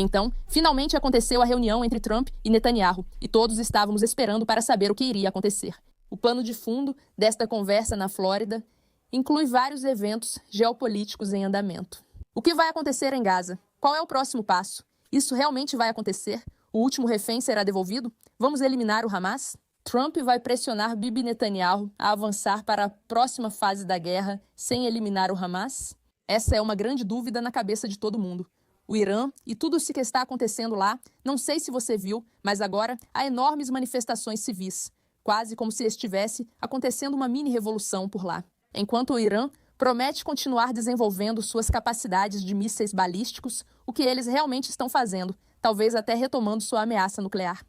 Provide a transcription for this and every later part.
Então, finalmente aconteceu a reunião entre Trump e Netanyahu, e todos estávamos esperando para saber o que iria acontecer. O plano de fundo desta conversa na Flórida inclui vários eventos geopolíticos em andamento. O que vai acontecer em Gaza? Qual é o próximo passo? Isso realmente vai acontecer? O último refém será devolvido? Vamos eliminar o Hamas? Trump vai pressionar Bibi Netanyahu a avançar para a próxima fase da guerra sem eliminar o Hamas? Essa é uma grande dúvida na cabeça de todo mundo. O Irã e tudo o que está acontecendo lá, não sei se você viu, mas agora há enormes manifestações civis, quase como se estivesse acontecendo uma mini-revolução por lá. Enquanto o Irã promete continuar desenvolvendo suas capacidades de mísseis balísticos, o que eles realmente estão fazendo, talvez até retomando sua ameaça nuclear.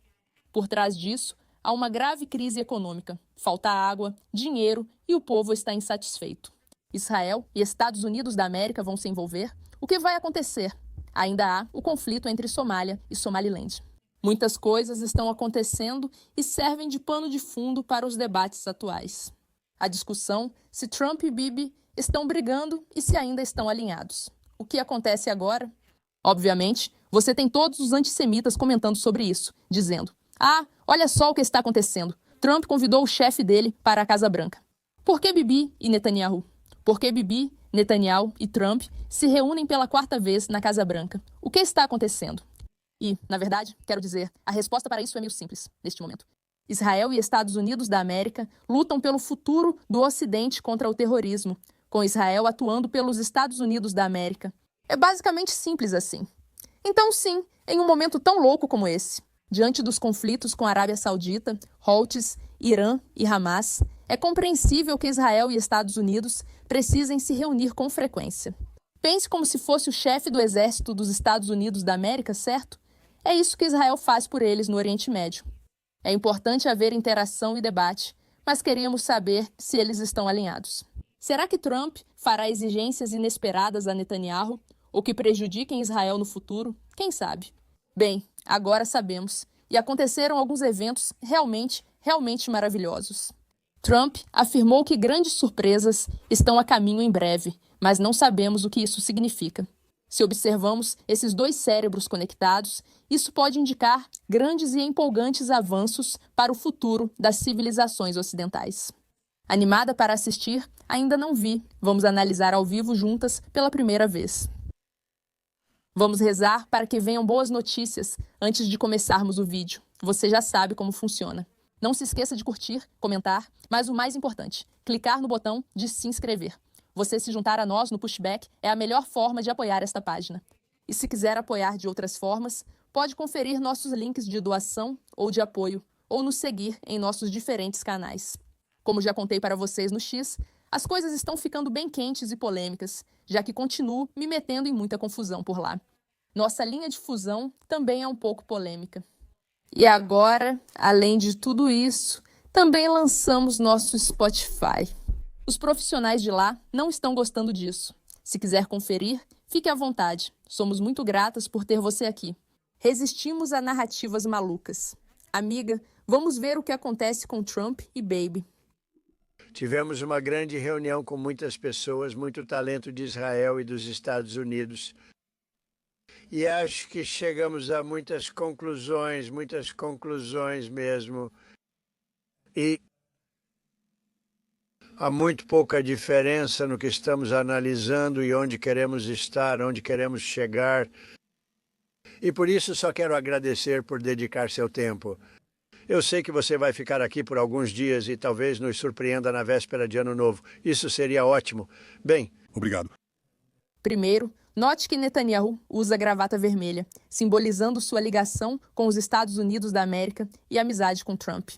Por trás disso, há uma grave crise econômica. Falta água, dinheiro e o povo está insatisfeito. Israel e Estados Unidos da América vão se envolver. O que vai acontecer? Ainda há o conflito entre Somália e Somaliland. Muitas coisas estão acontecendo e servem de pano de fundo para os debates atuais. A discussão se Trump e Bibi estão brigando e se ainda estão alinhados. O que acontece agora? Obviamente, você tem todos os antissemitas comentando sobre isso, dizendo: "Ah, olha só o que está acontecendo. Trump convidou o chefe dele para a Casa Branca." Por que Bibi e Netanyahu? Por que Bibi, Netanyahu e Trump se reúnem pela 4ª vez na Casa Branca? O que está acontecendo? E, na verdade, quero dizer, a resposta para isso é meio simples, neste momento. Israel e Estados Unidos da América lutam pelo futuro do Ocidente contra o terrorismo, com Israel atuando pelos Estados Unidos da América. É basicamente simples assim. Então, sim, em um momento tão louco como esse, diante dos conflitos com a Arábia Saudita, Houthis, Irã e Hamas, é compreensível que Israel e Estados Unidos precisem se reunir com frequência. Pense como se fosse o chefe do exército dos Estados Unidos da América, certo? É isso que Israel faz por eles no Oriente Médio. É importante haver interação e debate, mas queríamos saber se eles estão alinhados. Será que Trump fará exigências inesperadas a Netanyahu ou que prejudiquem Israel no futuro? Quem sabe? Bem, agora sabemos, e aconteceram alguns eventos realmente maravilhosos. Trump afirmou que grandes surpresas estão a caminho em breve, mas não sabemos o que isso significa. Se observamos esses dois cérebros conectados, isso pode indicar grandes e empolgantes avanços para o futuro das civilizações ocidentais. Animada para assistir? Ainda não vi. Vamos analisar ao vivo juntas pela primeira vez. Vamos rezar para que venham boas notícias antes de começarmos o vídeo. Você já sabe como funciona. Não se esqueça de curtir, comentar, mas o mais importante, clicar no botão de se inscrever. Você se juntar a nós no Pushback é a melhor forma de apoiar esta página. E se quiser apoiar de outras formas, pode conferir nossos links de doação ou de apoio, ou nos seguir em nossos diferentes canais. Como já contei para vocês no X, as coisas estão ficando bem quentes e polêmicas, já que continuo me metendo em muita confusão por lá. Nossa linha de fusão também é um pouco polêmica. E agora, além de tudo isso, também lançamos nosso Spotify. Os profissionais de lá não estão gostando disso. Se quiser conferir, fique à vontade. Somos muito gratas por ter você aqui. Resistimos a narrativas malucas. Amiga, vamos ver o que acontece com Trump e Baby. Tivemos uma grande reunião com muitas pessoas, muito talento de Israel e dos Estados Unidos. E acho que chegamos a muitas conclusões mesmo. E há muito pouca diferença no que estamos analisando e onde queremos estar, onde queremos chegar. E por isso só quero agradecer por dedicar seu tempo. Eu sei que você vai ficar aqui por alguns dias e talvez nos surpreenda na véspera de Ano Novo. Isso seria ótimo. Bem, obrigado. Primeiro, note que Netanyahu usa gravata vermelha, simbolizando sua ligação com os Estados Unidos da América e amizade com Trump.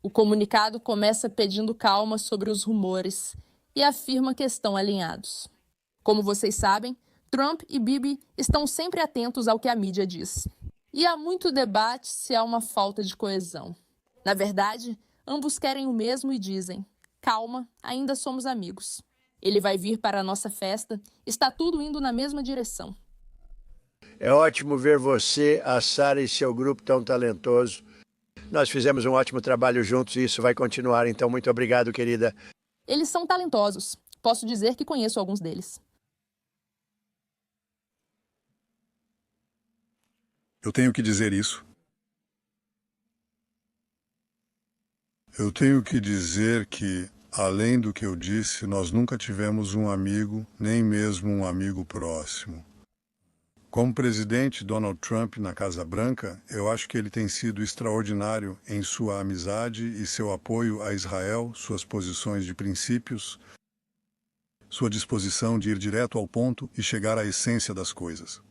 O comunicado começa pedindo calma sobre os rumores e afirma que estão alinhados. Como vocês sabem, Trump e Bibi estão sempre atentos ao que a mídia diz. E há muito debate se há uma falta de coesão. Na verdade, ambos querem o mesmo e dizem: calma, ainda somos amigos. Ele vai vir para a nossa festa, está tudo indo na mesma direção. É ótimo ver você, a Sarah e seu grupo tão talentoso. Nós fizemos um ótimo trabalho juntos e isso vai continuar, então muito obrigado, querida. Eles são talentosos. Posso dizer que conheço alguns deles. Eu tenho que dizer isso. Eu tenho que dizer que, além do que eu disse, nós nunca tivemos um amigo, nem mesmo um amigo próximo. Como presidente Donald Trump na Casa Branca, eu acho que ele tem sido extraordinário em sua amizade e seu apoio a Israel, suas posições de princípios, sua disposição de ir direto ao ponto e chegar à essência das coisas.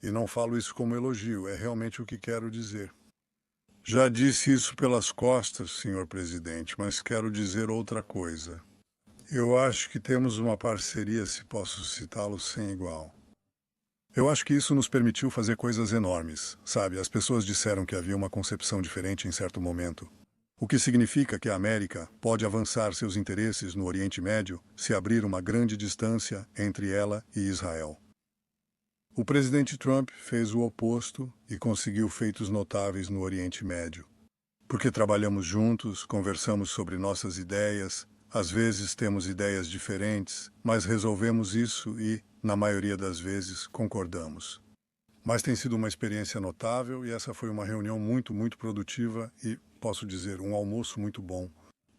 E não falo isso como elogio, é realmente o que quero dizer. Já disse isso pelas costas, senhor presidente, mas quero dizer outra coisa. Eu acho que temos uma parceria, se posso citá-lo, sem igual. Eu acho que isso nos permitiu fazer coisas enormes, sabe? As pessoas disseram que havia uma concepção diferente em certo momento. O que significa que a América pode avançar seus interesses no Oriente Médio se abrir uma grande distância entre ela e Israel. O presidente Trump fez o oposto e conseguiu feitos notáveis no Oriente Médio. Porque trabalhamos juntos, conversamos sobre nossas ideias, às vezes temos ideias diferentes, mas resolvemos isso e, na maioria das vezes, concordamos. Mas tem sido uma experiência notável e essa foi uma reunião muito produtiva e, posso dizer, um almoço muito bom.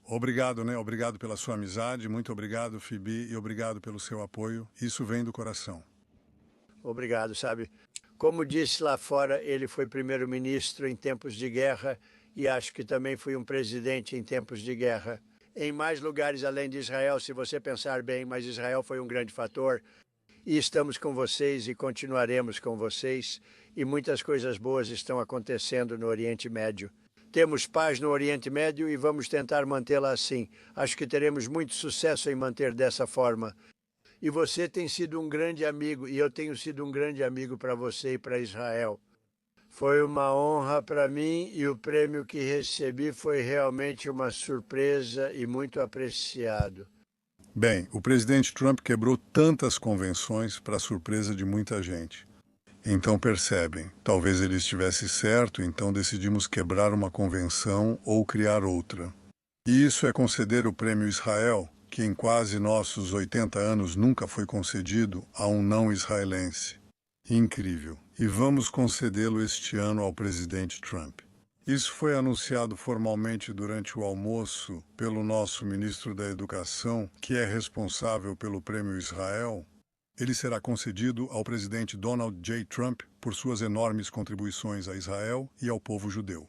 Obrigado, né? Obrigado pela sua amizade, muito obrigado, Phoebe, e obrigado pelo seu apoio. Isso vem do coração. Obrigado, sabe? Como disse lá fora, ele foi primeiro-ministro em tempos de guerra e acho que também foi um presidente em tempos de guerra. Em mais lugares além de Israel, se você pensar bem, mas Israel foi um grande fator. E estamos com vocês e continuaremos com vocês. E muitas coisas boas estão acontecendo no Oriente Médio. Temos paz no Oriente Médio e vamos tentar mantê-la assim. Acho que teremos muito sucesso em manter dessa forma. E você tem sido um grande amigo, e eu tenho sido um grande amigo para você e para Israel. Foi uma honra para mim e o prêmio que recebi foi realmente uma surpresa e muito apreciado. Bem, o presidente Trump quebrou tantas convenções para a surpresa de muita gente. Então percebem, talvez ele estivesse certo, então decidimos quebrar uma convenção ou criar outra. E isso é conceder o prêmio Israel, que em quase nossos 80 anos nunca foi concedido a um não-israelense. Incrível. E vamos concedê-lo este ano ao presidente Trump. Isso foi anunciado formalmente durante o almoço pelo nosso ministro da Educação, que é responsável pelo Prêmio Israel. Ele será concedido ao presidente Donald J. Trump por suas enormes contribuições a Israel e ao povo judeu.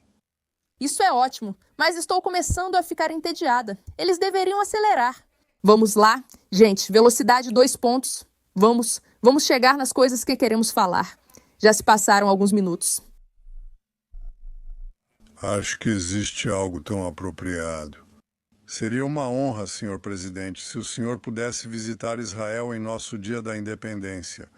Isso é ótimo, mas estou começando a ficar entediada. Eles deveriam acelerar. Vamos lá? Gente, velocidade 2 pontos. Vamos chegar nas coisas que queremos falar. Já se passaram alguns minutos. Acho que existe algo tão apropriado. Seria uma honra, senhor presidente, se o senhor pudesse visitar Israel em nosso Dia da Independência.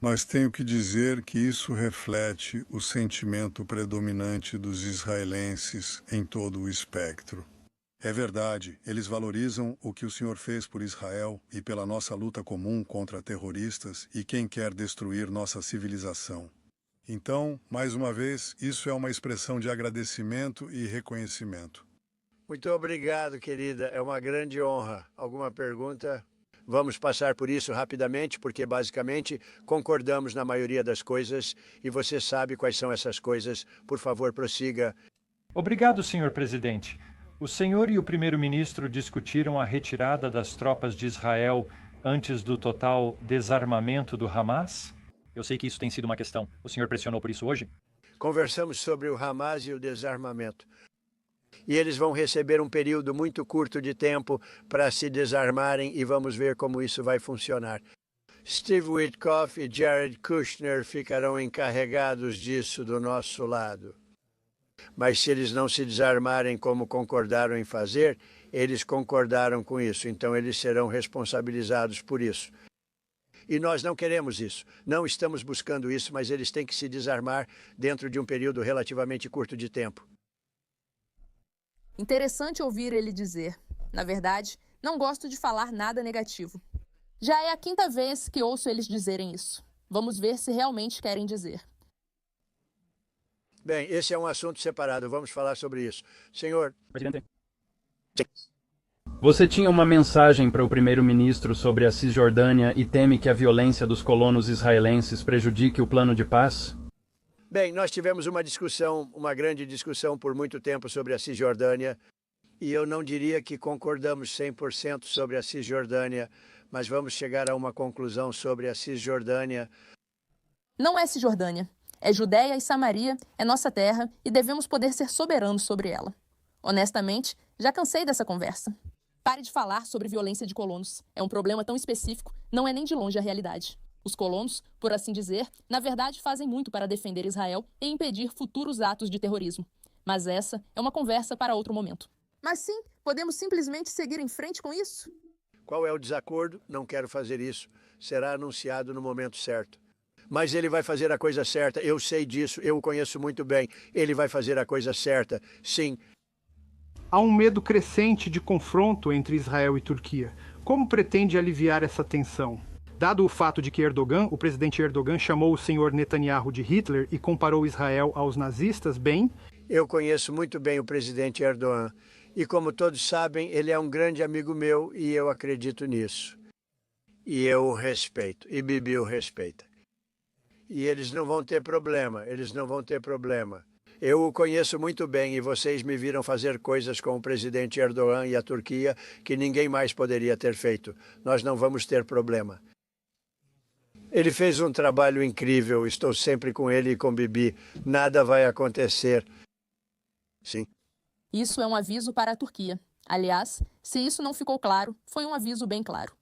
Mas tenho que dizer que isso reflete o sentimento predominante dos israelenses em todo o espectro. É verdade, eles valorizam o que o senhor fez por Israel e pela nossa luta comum contra terroristas e quem quer destruir nossa civilização. Então, mais uma vez, isso é uma expressão de agradecimento e reconhecimento. Muito obrigado, querida. É uma grande honra. Alguma pergunta? Vamos passar por isso rapidamente, porque basicamente concordamos na maioria das coisas e você sabe quais são essas coisas. Por favor, prossiga. Obrigado, senhor presidente. O senhor e o primeiro-ministro discutiram a retirada das tropas de Israel antes do total desarmamento do Hamas? Eu sei que isso tem sido uma questão. O senhor pressionou por isso hoje? Conversamos sobre o Hamas e o desarmamento. E eles vão receber um período muito curto de tempo para se desarmarem e vamos ver como isso vai funcionar. Steve Witkoff e Jared Kushner ficarão encarregados disso do nosso lado. Mas se eles não se desarmarem como concordaram em fazer, eles concordaram com isso, então eles serão responsabilizados por isso. E nós não queremos isso, não estamos buscando isso, mas eles têm que se desarmar dentro de um período relativamente curto de tempo. Interessante ouvir ele dizer. Na verdade, não gosto de falar nada negativo. Já é a 5ª vez que ouço eles dizerem isso. Vamos ver se realmente querem dizer. Bem, esse é um assunto separado, vamos falar sobre isso. Senhor... Presidente. Você tinha uma mensagem para o primeiro-ministro sobre a Cisjordânia e teme que a violência dos colonos israelenses prejudique o plano de paz? Bem, nós tivemos uma discussão, uma grande discussão por muito tempo sobre a Cisjordânia, e eu não diria que concordamos 100% sobre a Cisjordânia, mas vamos chegar a uma conclusão sobre a Cisjordânia. Não é Cisjordânia. É Judéia e Samaria, é nossa terra e devemos poder ser soberanos sobre ela. Honestamente, já cansei dessa conversa. Pare de falar sobre violência de colonos. É um problema tão específico, não é nem de longe a realidade. Os colonos, por assim dizer, na verdade fazem muito para defender Israel e impedir futuros atos de terrorismo. Mas essa é uma conversa para outro momento. Mas sim, podemos simplesmente seguir em frente com isso? Qual é o desacordo? Não quero fazer isso. Será anunciado no momento certo. Mas ele vai fazer a coisa certa, eu sei disso, eu o conheço muito bem. Ele vai fazer a coisa certa, sim. Há um medo crescente de confronto entre Israel e Turquia. Como pretende aliviar essa tensão? Dado o fato de que o presidente Erdogan chamou o senhor Netanyahu de Hitler e comparou Israel aos nazistas, bem... Eu conheço muito bem o presidente Erdogan. E como todos sabem, ele é um grande amigo meu e eu acredito nisso. E eu o respeito, e Bibi o respeita. E eles não vão ter problema, Eu o conheço muito bem e vocês me viram fazer coisas com o presidente Erdogan e a Turquia que ninguém mais poderia ter feito. Nós não vamos ter problema. Ele fez um trabalho incrível, estou sempre com ele e com Bibi. Nada vai acontecer. Sim. Isso é um aviso para a Turquia. Aliás, se isso não ficou claro, foi um aviso bem claro.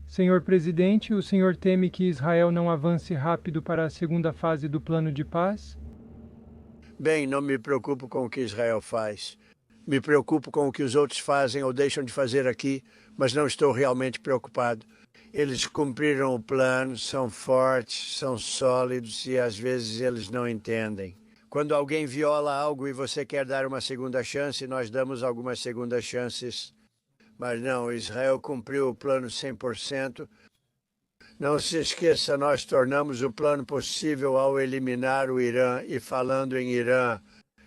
Senhor presidente, o senhor teme que Israel não avance rápido para a segunda fase do plano de paz? Bem, não me preocupo com o que Israel faz. Me preocupo com o que os outros fazem ou deixam de fazer aqui, mas não estou realmente preocupado. Eles cumpriram o plano, são fortes, são sólidos e às vezes eles não entendem. Quando alguém viola algo e você quer dar uma segunda chance, nós damos algumas segundas chances. Mas não, Israel cumpriu o plano 100%. Não se esqueça, nós tornamos o plano possível ao eliminar o Irã. E falando em Irã,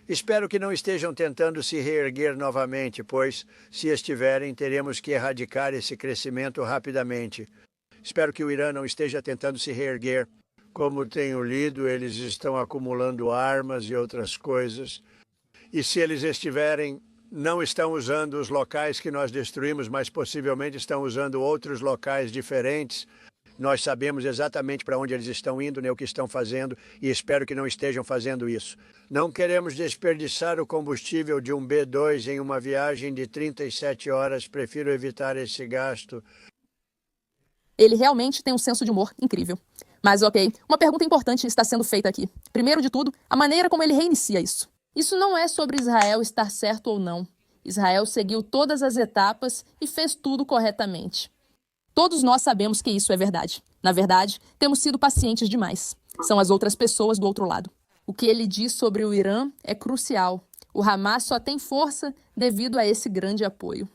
espero que não estejam tentando se reerguer novamente, pois, se estiverem, teremos que erradicar esse crescimento rapidamente. Espero que o Irã não esteja tentando se reerguer. Como tenho lido, eles estão acumulando armas e outras coisas. E se eles estiverem, não estão usando os locais que nós destruímos, mas possivelmente estão usando outros locais diferentes. Nós sabemos exatamente para onde eles estão indo, né, o que estão fazendo, e espero que não estejam fazendo isso. Não queremos desperdiçar o combustível de um B-2 em uma viagem de 37 horas. Prefiro evitar esse gasto. Ele realmente tem um senso de humor incrível. Mas ok, uma pergunta importante está sendo feita aqui. Primeiro de tudo, a maneira como ele reinicia isso. Isso não é sobre Israel estar certo ou não. Israel seguiu todas as etapas e fez tudo corretamente. Todos nós sabemos que isso é verdade. Na verdade, temos sido pacientes demais. São as outras pessoas do outro lado. O que ele diz sobre o Irã é crucial. O Hamas só tem força devido a esse grande apoio.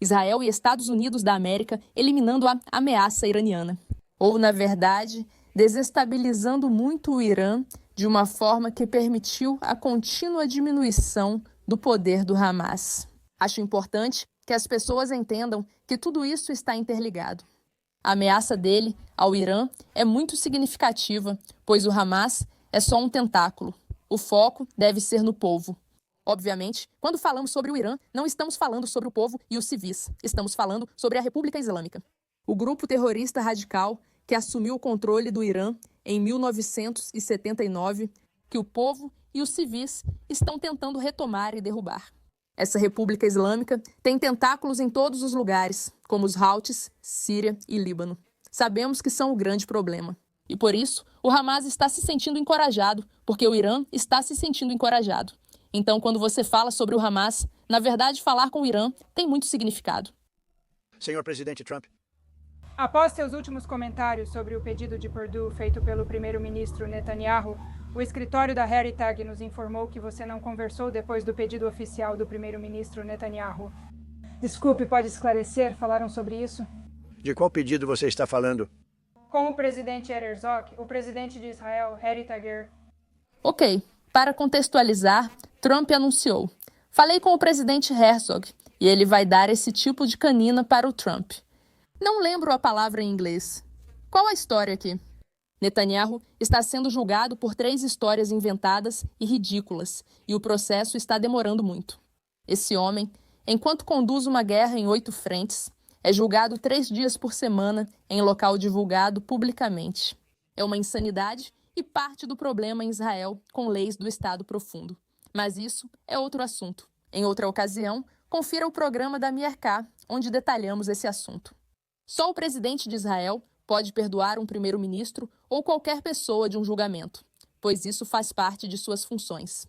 Israel e Estados Unidos da América eliminando a ameaça iraniana. Ou, na verdade, desestabilizando muito o Irã de uma forma que permitiu a contínua diminuição do poder do Hamas. Acho importante que as pessoas entendam que tudo isso está interligado. A ameaça dele ao Irã é muito significativa, pois o Hamas é só um tentáculo. O foco deve ser no povo. Obviamente, quando falamos sobre o Irã, não estamos falando sobre o povo e os civis. Estamos falando sobre a República Islâmica. O grupo terrorista radical que assumiu o controle do Irã em 1979, que o povo e os civis estão tentando retomar e derrubar. Essa República Islâmica tem tentáculos em todos os lugares, como os Houthis, Síria e Líbano. Sabemos que são o grande problema. E por isso, o Hamas está se sentindo encorajado, porque o Irã está se sentindo encorajado. Então, quando você fala sobre o Hamas, na verdade, falar com o Irã tem muito significado. Senhor presidente Trump. Após seus últimos comentários sobre o pedido de Perdue feito pelo primeiro-ministro Netanyahu, o escritório da Heritage nos informou que você não conversou depois do pedido oficial do primeiro-ministro Netanyahu. Desculpe, pode esclarecer? Falaram sobre isso? De qual pedido você está falando? Com o presidente Herzog, o presidente de Israel, Heritage. Ok, para contextualizar, Trump anunciou: falei com o presidente Herzog e ele vai dar esse tipo de canina para o Trump. Não lembro a palavra em inglês. Qual a história aqui? Netanyahu está sendo julgado por 3 histórias inventadas e ridículas, e o processo está demorando muito. Esse homem, enquanto conduz uma guerra em 8 frentes, é julgado 3 dias por semana em local divulgado publicamente. É uma insanidade e parte do problema em Israel com leis do Estado profundo. Mas isso é outro assunto. Em outra ocasião, confira o programa da Mierká, onde detalhamos esse assunto. Só o presidente de Israel pode perdoar um primeiro-ministro ou qualquer pessoa de um julgamento, pois isso faz parte de suas funções.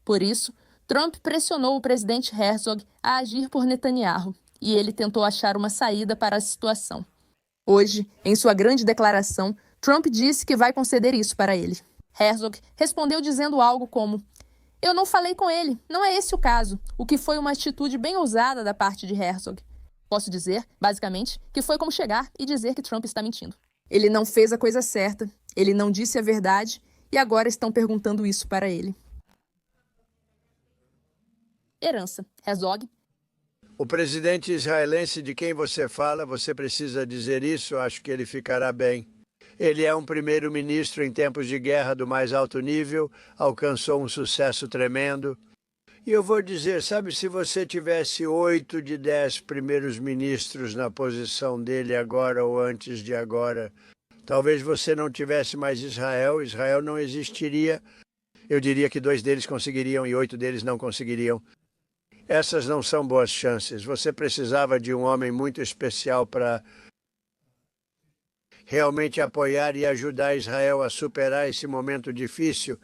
Por isso, Trump pressionou o presidente Herzog a agir por Netanyahu, e ele tentou achar uma saída para a situação. Hoje, em sua grande declaração, Trump disse que vai conceder isso para ele. Herzog respondeu dizendo algo como: "Eu não falei com ele, não é esse o caso", o que foi uma atitude bem ousada da parte de Herzog. Posso dizer, basicamente, que foi como chegar e dizer que Trump está mentindo. Ele não fez a coisa certa, ele não disse a verdade e agora estão perguntando isso para ele. Herança. Herzog. O presidente israelense de quem você fala, você precisa dizer isso, acho que ele ficará bem. Ele é um primeiro-ministro em tempos de guerra do mais alto nível, alcançou um sucesso tremendo. E eu vou dizer, sabe, se você tivesse 8 de 10 primeiros ministros na posição dele agora ou antes de agora, talvez você não tivesse mais Israel, Israel não existiria. Eu diria que 2 deles conseguiriam e 8 deles não conseguiriam. Essas não são boas chances. Você precisava de um homem muito especial para realmente apoiar e ajudar Israel a superar esse momento difícil.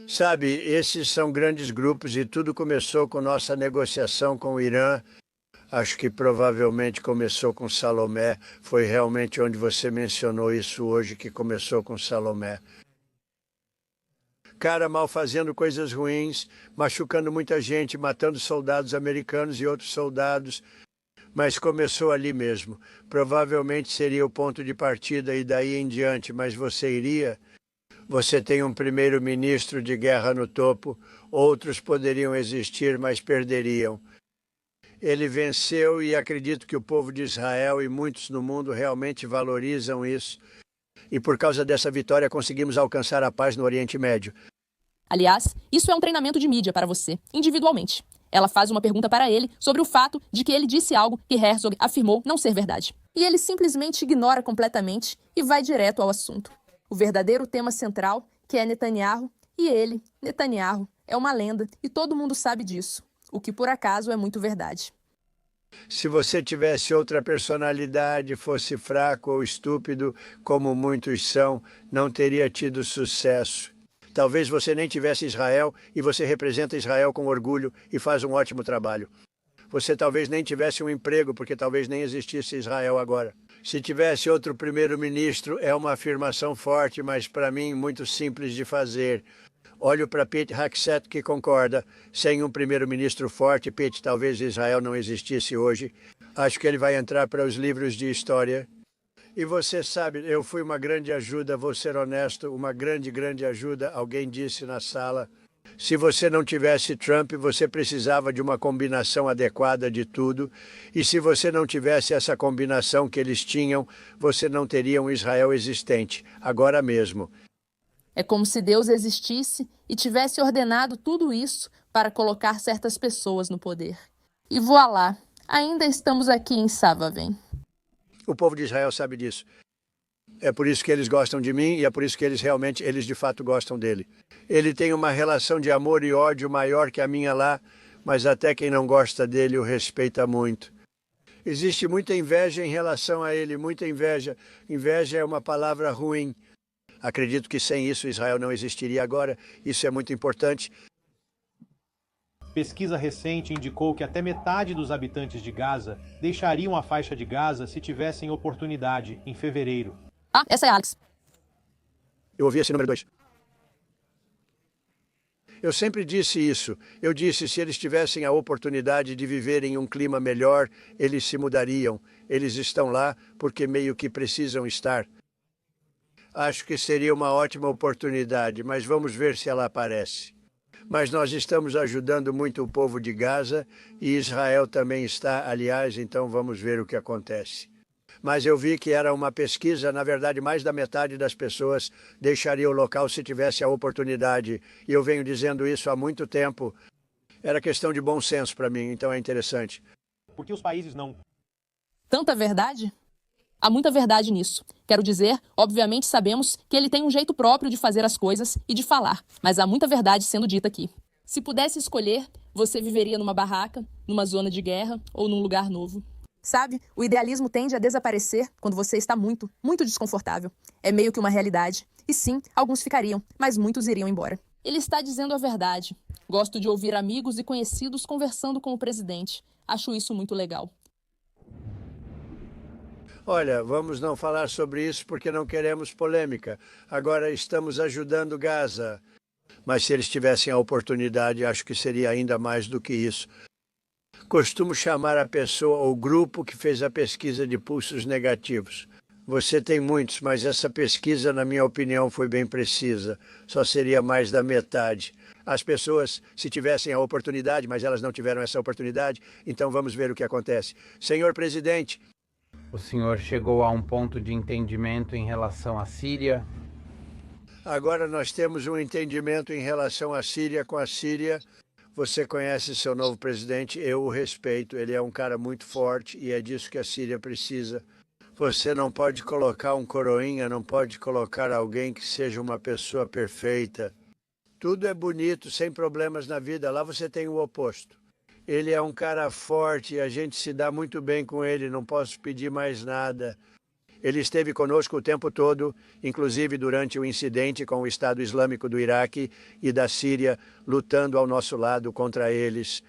Sabe, esses são grandes grupos e tudo começou com nossa negociação com o Irã. Acho que provavelmente começou com Salomé. Foi realmente onde você mencionou isso hoje, que começou com Salomé. Cara mal fazendo coisas ruins, machucando muita gente, matando soldados americanos e outros soldados. Mas começou ali mesmo. Provavelmente seria o ponto de partida e daí em diante, mas você iria? Você tem um primeiro-ministro de guerra no topo, outros poderiam existir, mas perderiam. Ele venceu e acredito que o povo de Israel e muitos no mundo realmente valorizam isso. E por causa dessa vitória conseguimos alcançar a paz no Oriente Médio. Aliás, isso é um treinamento de mídia para você, individualmente. Ela faz uma pergunta para ele sobre o fato de que ele disse algo que Herzog afirmou não ser verdade. E ele simplesmente ignora completamente e vai direto ao assunto. O verdadeiro tema central, que é Netanyahu, e ele, Netanyahu, é uma lenda e todo mundo sabe disso, o que por acaso é muito verdade. Se você tivesse outra personalidade, fosse fraco ou estúpido, como muitos são, não teria tido sucesso. Talvez você nem tivesse Israel e você representa Israel com orgulho e faz um ótimo trabalho. Você talvez nem tivesse um emprego, porque talvez nem existisse Israel agora. Se tivesse outro primeiro-ministro, é uma afirmação forte, mas para mim muito simples de fazer. Olho para Pete Hegseth, que concorda. Sem um primeiro-ministro forte, Pete, talvez Israel não existisse hoje. Acho que ele vai entrar para os livros de história. E você sabe, eu fui uma grande ajuda, vou ser honesto, uma grande ajuda, alguém disse na sala. Se você não tivesse Trump, você precisava de uma combinação adequada de tudo. E se você não tivesse essa combinação que eles tinham, você não teria um Israel existente, agora mesmo. É como se Deus existisse e tivesse ordenado tudo isso para colocar certas pessoas no poder. E voilá, ainda estamos aqui em Savaven. O povo de Israel sabe disso. É por isso que eles gostam de mim e é por isso que eles de fato gostam dele. Ele tem uma relação de amor e ódio maior que a minha lá, mas até quem não gosta dele o respeita muito. Existe muita inveja em relação a ele, muita inveja. Inveja é uma palavra ruim. Acredito que sem isso Israel não existiria agora. Isso é muito importante. Pesquisa recente indicou que até metade dos habitantes de Gaza deixariam a faixa de Gaza se tivessem oportunidade, em fevereiro. Ah, essa é a Alex. Eu ouvi esse número 2. Eu sempre disse isso. Eu disse, se eles tivessem a oportunidade de viver em um clima melhor, eles se mudariam. Eles estão lá porque meio que precisam estar. Acho que seria uma ótima oportunidade, mas vamos ver se ela aparece. Mas nós estamos ajudando muito o povo de Gaza e Israel também está, aliás, então vamos ver o que acontece. mas eu vi que era uma pesquisa, na verdade, mais da metade das pessoas deixaria o local se tivesse a oportunidade. E eu venho dizendo isso há muito tempo. Era questão de bom senso para mim, então é interessante. Por que os países não... Tanta verdade? Há muita verdade nisso. Quero dizer, obviamente sabemos que ele tem um jeito próprio de fazer as coisas e de falar, mas há muita verdade sendo dita aqui. Se pudesse escolher, você viveria numa barraca, numa zona de guerra ou num lugar novo. Sabe, o idealismo tende a desaparecer quando você está muito, muito desconfortável. É meio que uma realidade. E sim, alguns ficariam, mas muitos iriam embora. Ele está dizendo a verdade. Gosto de ouvir amigos e conhecidos conversando com o presidente. Acho isso muito legal. Olha, vamos não falar sobre isso porque não queremos polêmica. Agora estamos ajudando Gaza. Mas se eles tivessem a oportunidade, acho que seria ainda mais do que isso. Costumo chamar a pessoa ou grupo que fez a pesquisa de pulsos negativos. Você tem muitos, mas essa pesquisa, na minha opinião, foi bem precisa. Só seria mais da metade. As pessoas, se tivessem a oportunidade, mas elas não tiveram essa oportunidade, então vamos ver o que acontece. Senhor presidente, o senhor chegou a um ponto de entendimento em relação à Síria? Agora nós temos um entendimento em relação à Síria com a Síria. Você conhece seu novo presidente, eu o respeito. Ele é um cara muito forte e é disso que a Síria precisa. Você não pode colocar um coroinha, não pode colocar alguém que seja uma pessoa perfeita. Tudo é bonito, sem problemas na vida. Lá você tem o oposto. Ele é um cara forte e a gente se dá muito bem com ele, não posso pedir mais nada. Ele esteve conosco o tempo todo, inclusive durante o incidente com o Estado Islâmico do Iraque e da Síria, lutando ao nosso lado contra eles.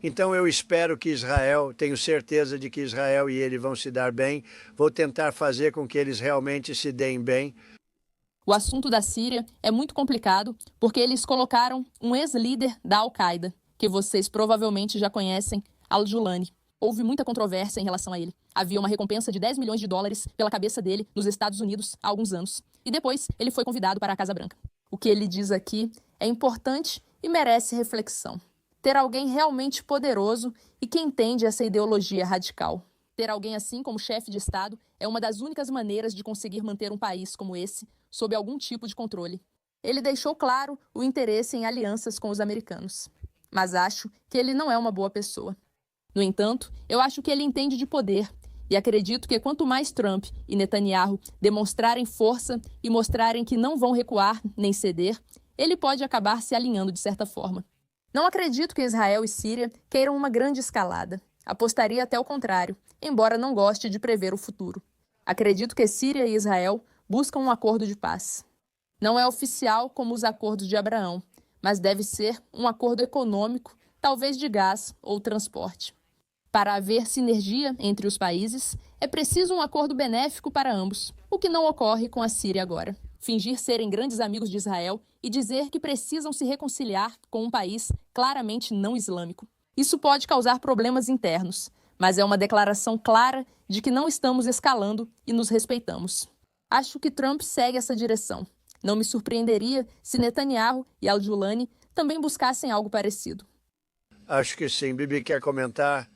Então eu espero que Israel, tenho certeza de que Israel e ele vão se dar bem. Vou tentar fazer com que eles realmente se deem bem. O assunto da Síria é muito complicado porque eles colocaram um ex-líder da Al-Qaeda, que vocês provavelmente já conhecem, Al-Julani. Houve muita controvérsia em relação a ele. Havia uma recompensa de $10 milhões pela cabeça dele nos Estados Unidos há alguns anos. E depois ele foi convidado para a Casa Branca. O que ele diz aqui é importante e merece reflexão. Ter alguém realmente poderoso e que entende essa ideologia radical. Ter alguém assim como chefe de Estado é uma das únicas maneiras de conseguir manter um país como esse sob algum tipo de controle. Ele deixou claro o interesse em alianças com os americanos. Mas acho que ele não é uma boa pessoa. No entanto, eu acho que ele entende de poder e acredito que quanto mais Trump e Netanyahu demonstrarem força e mostrarem que não vão recuar nem ceder, ele pode acabar se alinhando de certa forma. Não acredito que Israel e Síria queiram uma grande escalada. Apostaria até o contrário, embora não goste de prever o futuro. Acredito que Síria e Israel buscam um acordo de paz. Não é oficial como os acordos de Abraão, mas deve ser um acordo econômico, talvez de gás ou transporte. Para haver sinergia entre os países, é preciso um acordo benéfico para ambos, o que não ocorre com a Síria agora. Fingir serem grandes amigos de Israel e dizer que precisam se reconciliar com um país claramente não islâmico. Isso pode causar problemas internos, mas é uma declaração clara de que não estamos escalando e nos respeitamos. Acho que Trump segue essa direção. Não me surpreenderia se Netanyahu e Al-Julani também buscassem algo parecido. Acho que sim. Bibi quer comentar?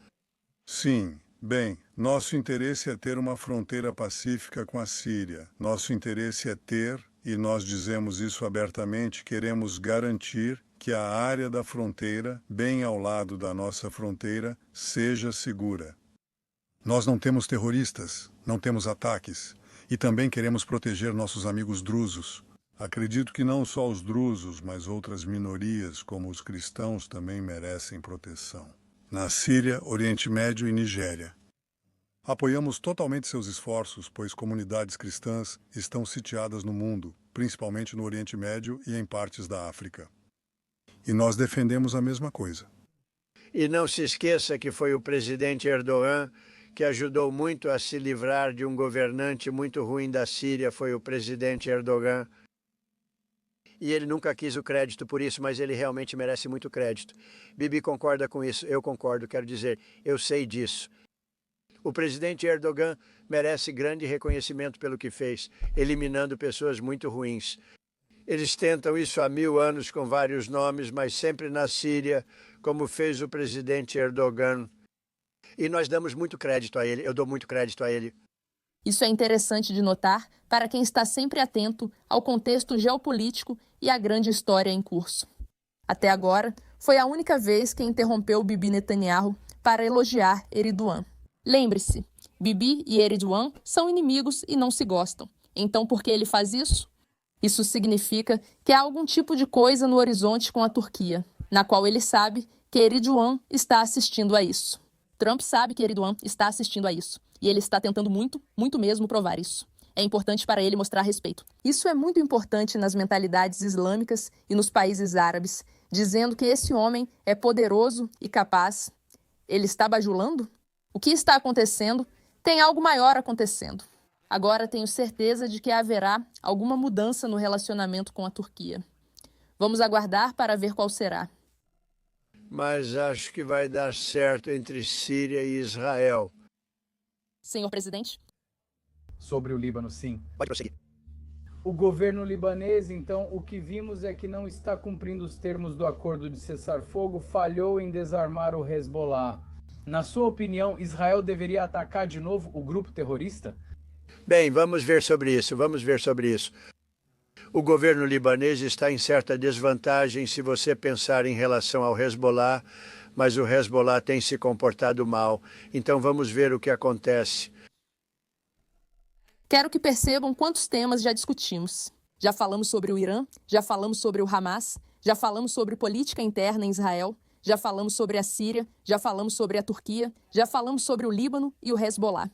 Sim. Bem, nosso interesse é ter uma fronteira pacífica com a Síria. Nosso interesse é ter, e nós dizemos isso abertamente, queremos garantir que a área da fronteira, bem ao lado da nossa fronteira, seja segura. Nós não temos terroristas, não temos ataques, e também queremos proteger nossos amigos drusos. Acredito que não só os drusos, mas outras minorias, como os cristãos, também merecem proteção. Na Síria, Oriente Médio e Nigéria. Apoiamos totalmente seus esforços, pois comunidades cristãs estão sitiadas no mundo, principalmente no Oriente Médio e em partes da África. E nós defendemos a mesma coisa. E não se esqueça que foi o presidente Erdogan que ajudou muito a se livrar de um governante muito ruim da Síria, foi o presidente Erdogan. E ele nunca quis o crédito por isso, mas ele realmente merece muito crédito. Bibi concorda com isso, eu concordo, quero dizer, eu sei disso. O presidente Erdogan merece grande reconhecimento pelo que fez, eliminando pessoas muito ruins. Eles tentam isso há 1000 anos com vários nomes, mas sempre na Síria, como fez o presidente Erdogan. E nós damos muito crédito a ele, eu dou muito crédito a ele. Isso é interessante de notar para quem está sempre atento ao contexto geopolítico e à grande história em curso. Até agora, foi a única vez que interrompeu Bibi Netanyahu para elogiar Erdogan. Lembre-se, Bibi e Erdogan são inimigos e não se gostam. Então, por que ele faz isso? Isso significa que há algum tipo de coisa no horizonte com a Turquia, na qual ele sabe que Erdogan está assistindo a isso. Trump sabe que Erdogan está assistindo a isso. E ele está tentando muito mesmo provar isso. É importante para ele mostrar respeito. Isso é muito importante nas mentalidades islâmicas e nos países árabes, dizendo que esse homem é poderoso e capaz. Ele está bajulando? O que está acontecendo? Tem algo maior acontecendo. Agora tenho certeza de que haverá alguma mudança no relacionamento com a Turquia. Vamos aguardar para ver qual será. Mas acho que vai dar certo entre Síria e Israel. Senhor presidente? Sobre o Líbano, sim. Pode prosseguir. O governo libanês, então, o que vimos é que não está cumprindo os termos do acordo de cessar-fogo, falhou em desarmar o Hezbollah. Na sua opinião, Israel deveria atacar de novo o grupo terrorista? Bem, vamos ver sobre isso. O governo libanês está em certa desvantagem se você pensar em relação ao Hezbollah, mas o Hezbollah tem se comportado mal. Então vamos ver o que acontece. Quero que percebam quantos temas já discutimos. Já falamos sobre o Irã, já falamos sobre o Hamas, já falamos sobre política interna em Israel, já falamos sobre a Síria, já falamos sobre a Turquia, já falamos sobre o Líbano e o Hezbollah.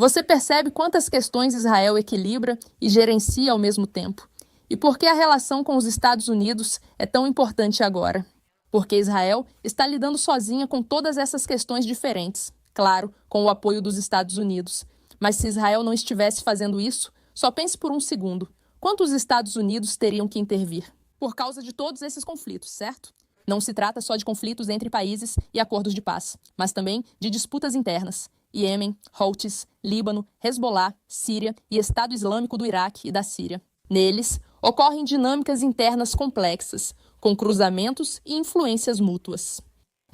Você percebe quantas questões Israel equilibra e gerencia ao mesmo tempo? E por que a relação com os Estados Unidos é tão importante agora? Porque Israel está lidando sozinha com todas essas questões diferentes, claro, com o apoio dos Estados Unidos. Mas se Israel não estivesse fazendo isso, só pense por um segundo. Quantos Estados Unidos teriam que intervir? Por causa de todos esses conflitos, certo? Não se trata só de conflitos entre países e acordos de paz, mas também de disputas internas. Iêmen, Houthis, Líbano, Hezbollah, Síria e Estado Islâmico do Iraque e da Síria. Neles, ocorrem dinâmicas internas complexas, com cruzamentos e influências mútuas.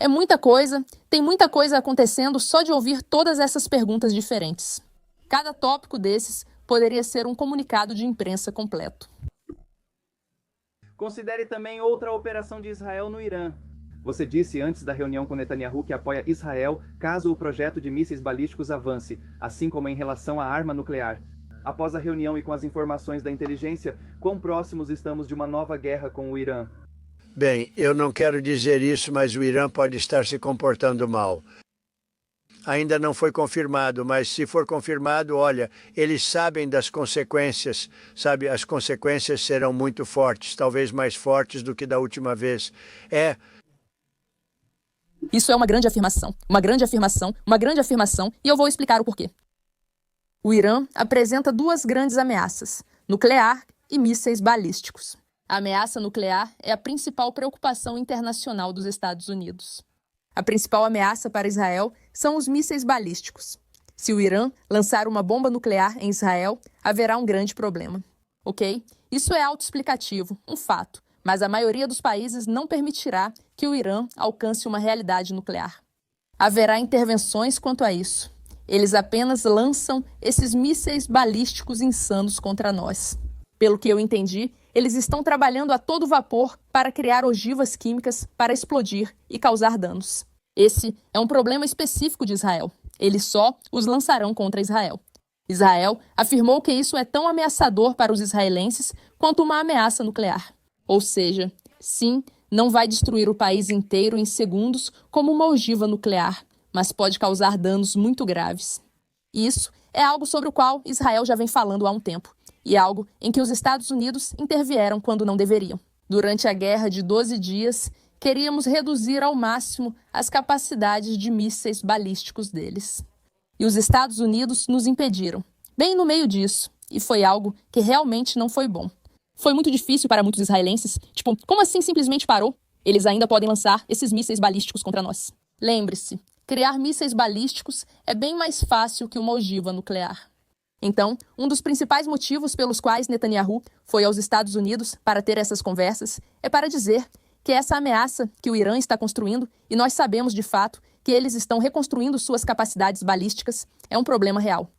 É muita coisa, tem muita coisa acontecendo só de ouvir todas essas perguntas diferentes. Cada tópico desses poderia ser um comunicado de imprensa completo. Considere também outra operação de Israel no Irã. Você disse antes da reunião com Netanyahu que apoia Israel caso o projeto de mísseis balísticos avance, assim como em relação à arma nuclear. Após a reunião e com as informações da inteligência, quão próximos estamos de uma nova guerra com o Irã? Bem, eu não quero dizer isso, mas o Irã pode estar se comportando mal. Ainda não foi confirmado, mas se for confirmado, olha, eles sabem das consequências, sabe? As consequências serão muito fortes, talvez mais fortes do que da última vez. Isso é uma grande afirmação, e eu vou explicar o porquê. O Irã apresenta duas grandes ameaças, nuclear e mísseis balísticos. A ameaça nuclear é a principal preocupação internacional dos Estados Unidos. A principal ameaça para Israel são os mísseis balísticos. Se o Irã lançar uma bomba nuclear em Israel, haverá um grande problema. Ok? Isso é autoexplicativo, um fato, mas a maioria dos países não permitirá que o Irã alcance uma realidade nuclear. Haverá intervenções quanto a isso. Eles apenas lançam esses mísseis balísticos insanos contra nós. Pelo que eu entendi, eles estão trabalhando a todo vapor para criar ogivas químicas para explodir e causar danos. Esse é um problema específico de Israel. Eles só os lançarão contra Israel. Israel afirmou que isso é tão ameaçador para os israelenses quanto uma ameaça nuclear. Ou seja, sim, não vai destruir o país inteiro em segundos como uma ogiva nuclear, mas pode causar danos muito graves. Isso é algo sobre o qual Israel já vem falando há um tempo, e algo em que os Estados Unidos intervieram quando não deveriam. Durante a guerra de 12 dias, queríamos reduzir ao máximo as capacidades de mísseis balísticos deles. E os Estados Unidos nos impediram, bem no meio disso, e foi algo que realmente não foi bom. Foi muito difícil para muitos israelenses, como assim simplesmente parou? Eles ainda podem lançar esses mísseis balísticos contra nós. Lembre-se, criar mísseis balísticos é bem mais fácil que uma ogiva nuclear. Então, um dos principais motivos pelos quais Netanyahu foi aos Estados Unidos para ter essas conversas é para dizer que essa ameaça que o Irã está construindo, e nós sabemos de fato que eles estão reconstruindo suas capacidades balísticas é um problema real.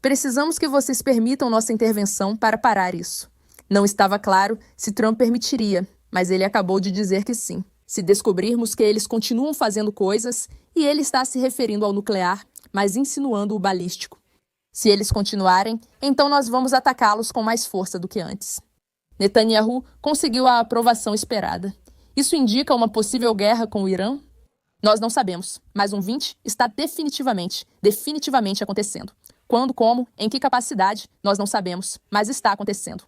Precisamos que vocês permitam nossa intervenção para parar isso. Não estava claro se Trump permitiria, mas ele acabou de dizer que sim. Se descobrirmos que eles continuam fazendo coisas e ele está se referindo ao nuclear, mas insinuando o balístico. Se eles continuarem, então nós vamos atacá-los com mais força do que antes. Netanyahu conseguiu a aprovação esperada. Isso indica uma possível guerra com o Irã? Nós não sabemos, mas um 20 está definitivamente acontecendo. Quando, como, em que capacidade, nós não sabemos, mas está acontecendo.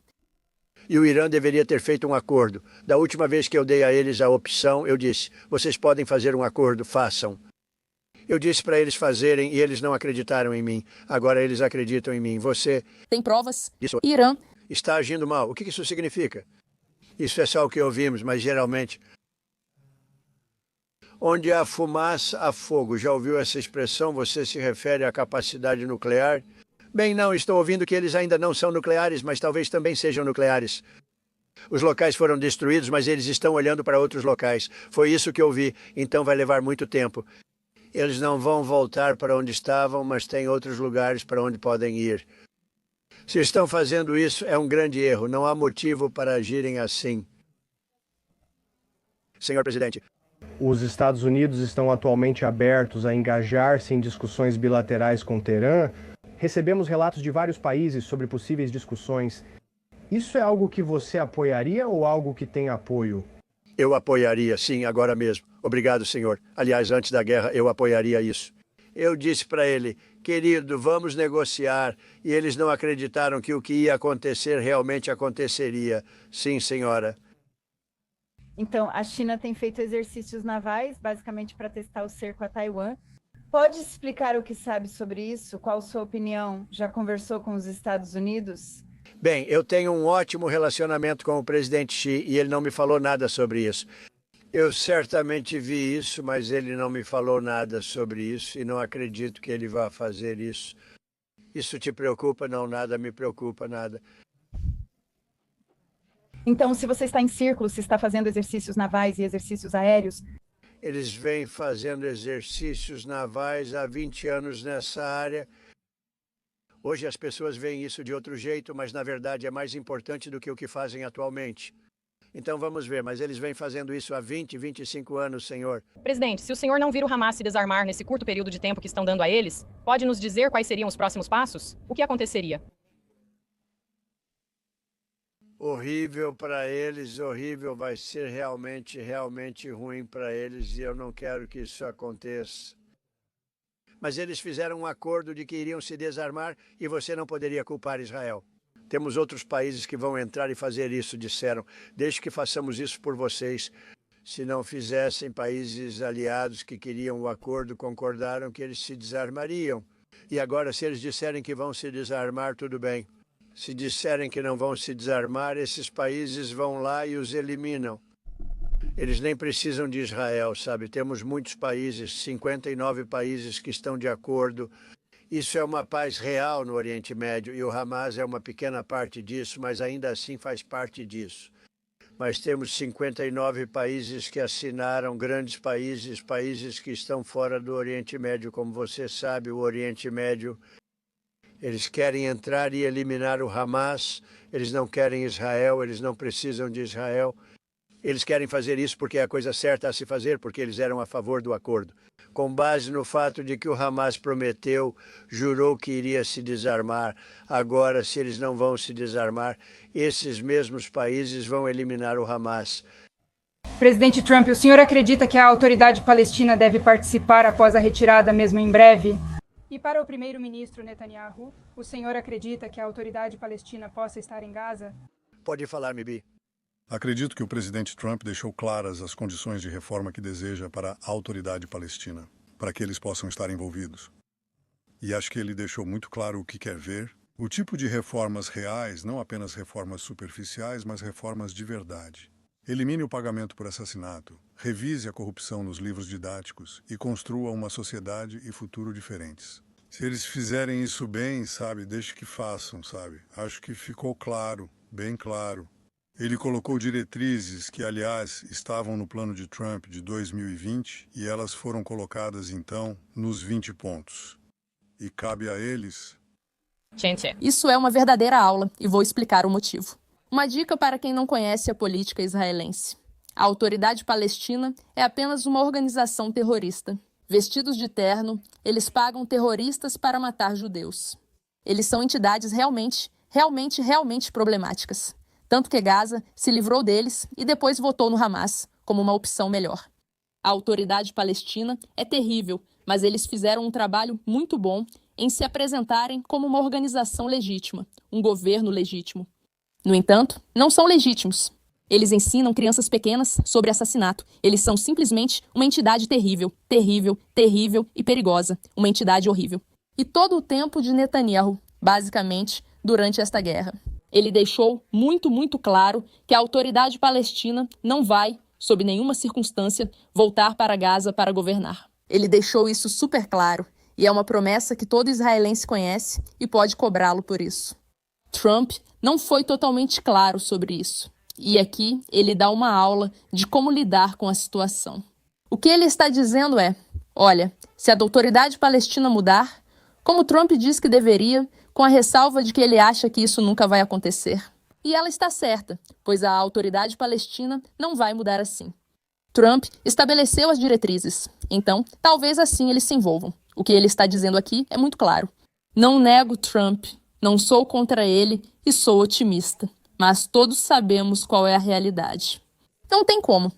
E o Irã deveria ter feito um acordo. Da última vez que eu dei a eles a opção, eu disse, vocês podem fazer um acordo, façam. Eu disse para eles fazerem e eles não acreditaram em mim. Agora eles acreditam em mim. Você... Tem provas? Isso Irã está agindo mal. O que isso significa? Isso é só o que ouvimos, mas geralmente... Onde há fumaça, há fogo. Já ouviu essa expressão? Você se refere à capacidade nuclear? Bem, não, estou ouvindo que eles ainda não são nucleares, mas talvez também sejam nucleares. Os locais foram destruídos, mas eles estão olhando para outros locais. Foi isso que eu vi, então vai levar muito tempo. Eles não vão voltar para onde estavam, mas tem outros lugares para onde podem ir. Se estão fazendo isso, é um grande erro. Não há motivo para agirem assim. Senhor presidente. Os Estados Unidos estão atualmente abertos a engajar-se em discussões bilaterais com Teherã. Recebemos relatos de vários países sobre possíveis discussões. Isso é algo que você apoiaria ou algo que tem apoio? Eu apoiaria, sim, agora mesmo. Obrigado, senhor. Aliás, antes da guerra, eu apoiaria isso. Eu disse para ele, querido, vamos negociar. E eles não acreditaram que o que ia acontecer realmente aconteceria. Sim, senhora. Então, a China tem feito exercícios navais, basicamente para testar o cerco a Taiwan. Pode explicar o que sabe sobre isso? Qual a sua opinião? Já conversou com os Estados Unidos? Bem, eu tenho um ótimo relacionamento com o presidente Xi e ele não me falou nada sobre isso. Eu certamente vi isso, mas ele não me falou nada sobre isso e não acredito que ele vá fazer isso. Isso te preocupa? Não, nada me preocupa, nada. Então, se você está em círculo, se está fazendo exercícios navais e exercícios aéreos... Eles vêm fazendo exercícios navais há 20 anos nessa área. Hoje as pessoas veem isso de outro jeito, mas na verdade é mais importante do que o que fazem atualmente. Então vamos ver, mas eles vêm fazendo isso há 20, 25 anos, senhor. Presidente, se o senhor não vir o Hamas se desarmar nesse curto período de tempo que estão dando a eles, pode nos dizer quais seriam os próximos passos? O que aconteceria? Horrível para eles, horrível, vai ser realmente ruim para eles e eu não quero que isso aconteça. Mas eles fizeram um acordo de que iriam se desarmar e você não poderia culpar Israel. Temos outros países que vão entrar e fazer isso, disseram. Deixe que façamos isso por vocês. Se não fizessem, países aliados que queriam o acordo concordaram que eles se desarmariam. E agora, se eles disserem que vão se desarmar, tudo bem. Se disserem que não vão se desarmar, esses países vão lá e os eliminam. Eles nem precisam de Israel, sabe? Temos muitos países, 59 países que estão de acordo. Isso é uma paz real no Oriente Médio e o Hamas é uma pequena parte disso, mas ainda assim faz parte disso. Mas temos 59 países que assinaram, grandes países, países que estão fora do Oriente Médio. Como você sabe, o Oriente Médio... Eles querem entrar e eliminar o Hamas, eles não querem Israel, eles não precisam de Israel. Eles querem fazer isso porque é a coisa certa a se fazer, porque eles eram a favor do acordo. Com base no fato de que o Hamas prometeu, jurou que iria se desarmar. Agora, se eles não vão se desarmar, esses mesmos países vão eliminar o Hamas. Presidente Trump, o senhor acredita que a autoridade palestina deve participar após a retirada, mesmo em breve? E para o primeiro-ministro Netanyahu, o senhor acredita que a autoridade palestina possa estar em Gaza? Pode falar, Mibi. Acredito que o presidente Trump deixou claras as condições de reforma que deseja para a autoridade palestina, para que eles possam estar envolvidos. E acho que ele deixou muito claro o que quer ver, o tipo de reformas reais, não apenas reformas superficiais, mas reformas de verdade. Elimine o pagamento por assassinato, revise a corrupção nos livros didáticos e construa uma sociedade e futuro diferentes. Se eles fizerem isso bem, sabe, deixe que façam, sabe. Acho que ficou claro, bem claro. Ele colocou diretrizes que, aliás, estavam no plano de Trump de 2020 e elas foram colocadas, então, nos 20 pontos. E cabe a eles... Isso é uma verdadeira aula e vou explicar o motivo. Uma dica para quem não conhece a política israelense. A Autoridade Palestina é apenas uma organização terrorista. Vestidos de terno, eles pagam terroristas para matar judeus. Eles são entidades realmente problemáticas. Tanto que Gaza se livrou deles e depois votou no Hamas como uma opção melhor. A Autoridade Palestina é terrível, mas eles fizeram um trabalho muito bom em se apresentarem como uma organização legítima, um governo legítimo. No entanto, não são legítimos. Eles ensinam crianças pequenas sobre assassinato. Eles são simplesmente uma entidade terrível e perigosa. Uma entidade horrível. E todo o tempo de Netanyahu, basicamente, durante esta guerra. Ele deixou muito claro que a Autoridade Palestina não vai, sob nenhuma circunstância, voltar para Gaza para governar. Ele deixou isso super claro, e é uma promessa que todo israelense conhece e pode cobrá-lo por isso. Trump não foi totalmente claro sobre isso, e aqui ele dá uma aula de como lidar com a situação. O que ele está dizendo é, olha, se a Autoridade Palestina mudar, como Trump diz que deveria, com a ressalva de que ele acha que isso nunca vai acontecer. E ela está certa, pois a Autoridade Palestina não vai mudar assim. Trump estabeleceu as diretrizes, então talvez assim eles se envolvam. O que ele está dizendo aqui é muito claro. Não nego Trump, não sou contra ele e sou otimista, mas todos sabemos qual é a realidade. Não tem como.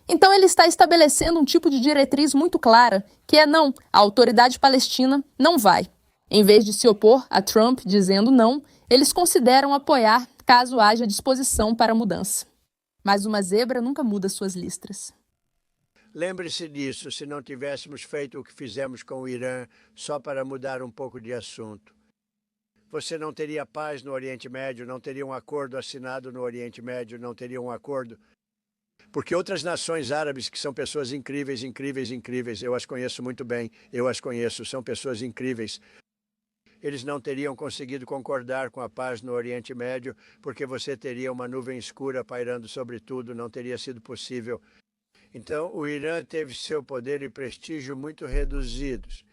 Então ele está estabelecendo um tipo de diretriz muito clara, que é não, a Autoridade Palestina não vai. Em vez de se opor a Trump dizendo não, eles consideram apoiar caso haja disposição para a mudança. Mas uma zebra nunca muda suas listras. Lembre-se disso, se não tivéssemos feito o que fizemos com o Irã só para mudar um pouco de assunto. Você não teria paz no Oriente Médio, não teria um acordo assinado no Oriente Médio, não teria um acordo. Porque outras nações árabes, que são pessoas incríveis, eu as conheço muito bem, são pessoas incríveis. Eles não teriam conseguido concordar com a paz no Oriente Médio, porque você teria uma nuvem escura pairando sobre tudo, não teria sido possível. Então, o Irã teve seu poder e prestígio muito reduzidos.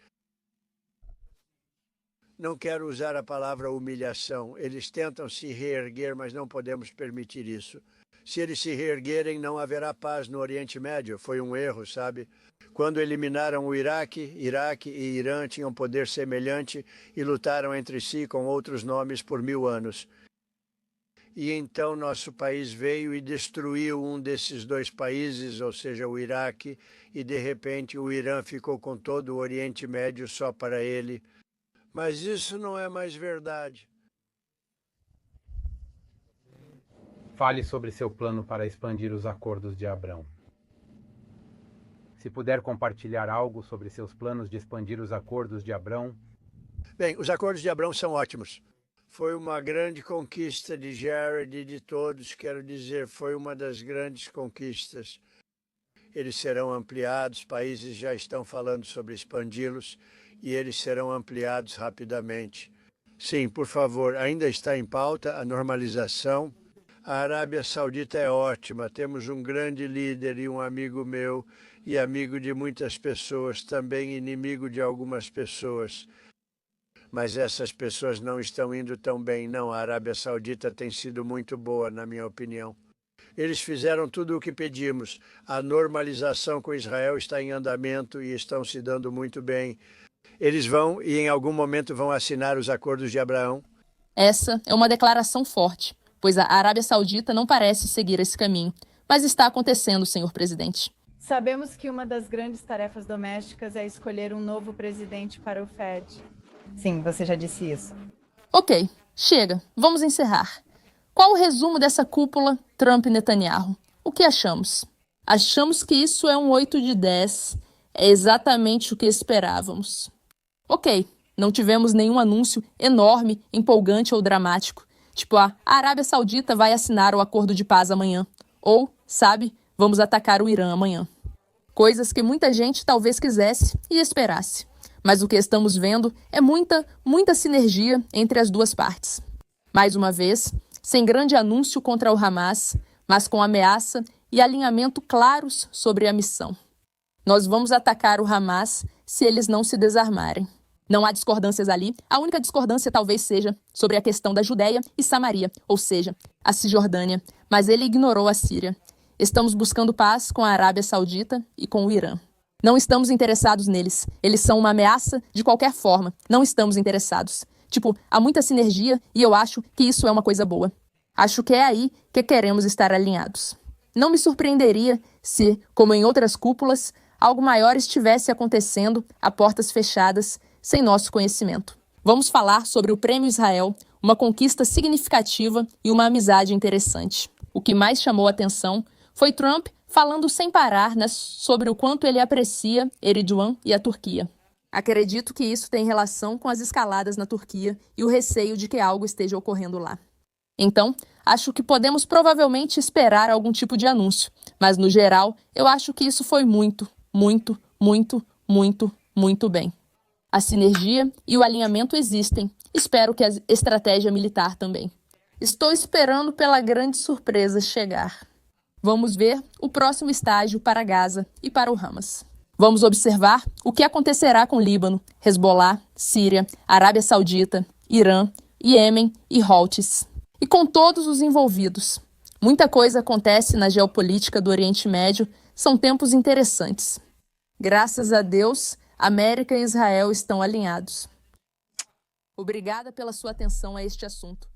Não quero usar a palavra humilhação. Eles tentam se reerguer, mas não podemos permitir isso. Se eles se reerguerem, não haverá paz no Oriente Médio. Foi um erro, sabe? Quando eliminaram o Iraque e Irã tinham poder semelhante e lutaram entre si com outros nomes por 1000 anos. E então nosso país veio e destruiu um desses dois países, ou seja, o Iraque, e de repente o Irã ficou com todo o Oriente Médio só para ele. Mas isso não é mais verdade. Fale sobre seu plano para expandir os acordos de Abrão. Se puder compartilhar algo sobre seus planos de expandir os acordos de Abrão. Bem, os acordos de Abrão são ótimos. Foi uma grande conquista de Jared e de todos, quero dizer, foi uma das grandes conquistas. Eles serão ampliados, países já estão falando sobre expandi-los e eles serão ampliados rapidamente. Sim, por favor, ainda está em pauta a normalização. A Arábia Saudita é ótima, temos um grande líder e um amigo meu, e amigo de muitas pessoas, também inimigo de algumas pessoas. Mas essas pessoas não estão indo tão bem, não. A Arábia Saudita tem sido muito boa, na minha opinião. Eles fizeram tudo o que pedimos. A normalização com Israel está em andamento e estão se dando muito bem. Eles vão e em algum momento vão assinar os acordos de Abraão. Essa é uma declaração forte, pois a Arábia Saudita não parece seguir esse caminho. Mas está acontecendo, senhor presidente. Sabemos que uma das grandes tarefas domésticas é escolher um novo presidente para o Fed. Sim, você já disse isso. Ok, chega, vamos encerrar. Qual o resumo dessa cúpula Trump-Netanyahu? O que achamos? Achamos que isso é um 8 de 10. É exatamente o que esperávamos. Ok, não tivemos nenhum anúncio enorme, empolgante ou dramático. Tipo, a Arábia Saudita vai assinar o acordo de paz amanhã. Ou, sabe, vamos atacar o Irã amanhã. Coisas que muita gente talvez quisesse e esperasse. Mas o que estamos vendo é muita sinergia entre as duas partes. Mais uma vez, sem grande anúncio contra o Hamas, mas com ameaça e alinhamento claros sobre a missão. Nós vamos atacar o Hamas se eles não se desarmarem. Não há discordâncias ali. A única discordância talvez seja sobre a questão da Judéia e Samaria, ou seja, a Cisjordânia, mas ele ignorou a Síria. Estamos buscando paz com a Arábia Saudita e com o Irã. Não estamos interessados neles. Eles são uma ameaça de qualquer forma. Não estamos interessados. Há muita sinergia e eu acho que isso é uma coisa boa. Acho que é aí que queremos estar alinhados. Não me surpreenderia se, como em outras cúpulas, algo maior estivesse acontecendo a portas fechadas, sem nosso conhecimento. Vamos falar sobre o Prêmio Israel, uma conquista significativa e uma amizade interessante. O que mais chamou a atenção foi Trump falando sem parar sobre o quanto ele aprecia Erdogan e a Turquia. Acredito que isso tem relação com as escaladas na Turquia e o receio de que algo esteja ocorrendo lá. Então, acho que podemos provavelmente esperar algum tipo de anúncio, mas no geral, eu acho que isso foi muito bem. A sinergia e o alinhamento existem. Espero que a estratégia militar também. Estou esperando pela grande surpresa chegar. Vamos ver o próximo estágio para Gaza e para o Hamas. Vamos observar o que acontecerá com Líbano, Hezbollah, Síria, Arábia Saudita, Irã, Iêmen e Houthis. E com todos os envolvidos. Muita coisa acontece na geopolítica do Oriente Médio. São tempos interessantes. Graças a Deus, América e Israel estão alinhados. Obrigada pela sua atenção a este assunto.